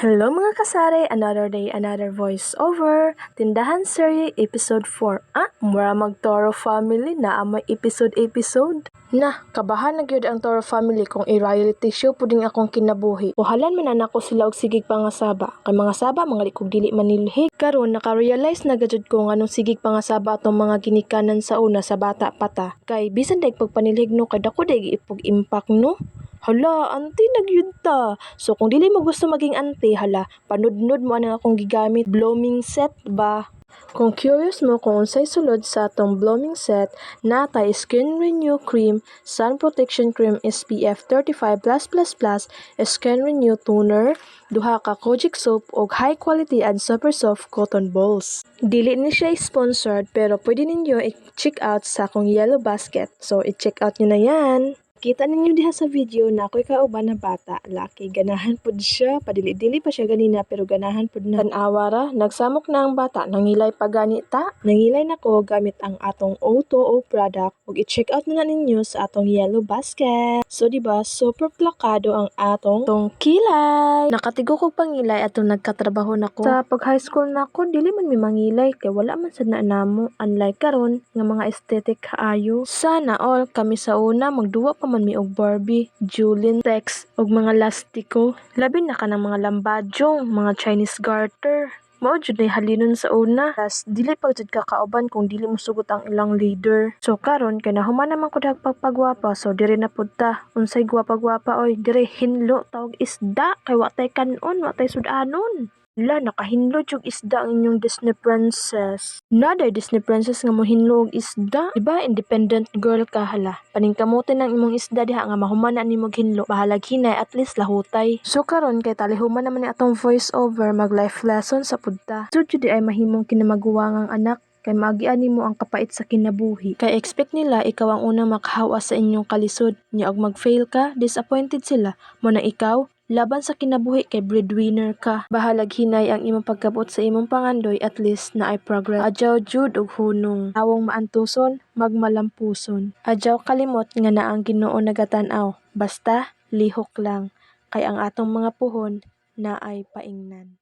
Hello mga kasari! Another day, another voiceover. Tindahan Serye, episode 4. Mura mag-Toro family na may episode. Na, kabahan na gyud ang Toro family kung i-reality show puding akong kinabuhi. Uhalan man anak ko sila og sigig pangasaba. Kay mga saba, mga likog dili manilhig. Karon naka-realize na gajud ko nga nung sigig pangasaba atong mga ginikanan sa una sa bata pata. Kay bisan day pagpanilhig no, kay dako day ipog impact no. Hala, auntie nagyud ta. So kung dili mo gusto maging auntie, hala, panudnod mo ang akong gigamit blooming set ba? Kung curious mo kung unsay sulod sa atong blooming set, natay Skin Renew Cream, Sun Protection Cream SPF 35+++, Skin Renew Toner, duha ka Kojic soap ug high quality and super soft cotton balls. Dili ni siya sponsored pero pwede ninyo i-check out sa akong yellow basket. So i-check out nyo na yan. Kita ninyo diha sa video na ako'y kauban na bata. Laki, ganahan pud siya. Padili-dili pa siya ganina pero ganahan pud na. Tanawara, nagsamok na ang bata. Nangilay pa ganita. Nangilay na ko gamit ang atong O2O product. Ug i-check out na ninyo sa atong yellow basket. So diba, super plakado ang atong kilay. Nakatigo ko pangilay atong nagkatrabaho nako. Sa pag high school nako, dili man mi mangilay kay wala man sad na namo. Unlike karon nga mga aesthetic kaayo. Sana all kami sa una magduwa pa man mi og Barbie, Julin, Tex ug mga lastiko. Labi na ka ng mga lambadyong, mga Chinese garter. Mao jud nay halinon sa una. Tas dili pa jud kakauban kung dili mo sugot ang ilang leader. So karon kay nahuman naman ko pagpagwapa, so diri na pud ta. Unsay gwapa-gwapa oy, diri hinlo tawag isda kay wa tay kanon, wa tay sudanon. La, nakahinlo yung isda ang inyong Disney princess. Naday Disney princess nga mo hinlo og isda. Diba, independent girl ka hala. Paningkamutin ang imong isda diha nga mahuman na nimo hinlo. Bahalag hinay, at least lahutay. So karon kay talihuman naman ni atong voice over mag life lesson sa pudta. So jud ay mahimong kinamaguwangang anak kay magiani mo ang kapait sa kinabuhi. Kay expect nila ikaw ang unang makahawa sa inyong kalisod. Nya og mag-fail ka, disappointed sila. Mo na ikaw, laban sa kinabuhi kay breadwinner ka. Bahalag hinay ang imong pagkabot sa imong pangandoy, at least na ay progress. Adyaw jud og hunong. Awong maantuson, magmalampuson. Adyaw kalimot nga na ang Ginoo nagatan-aw. Basta lihok lang. Kay ang atong mga puhon na ay paingnan.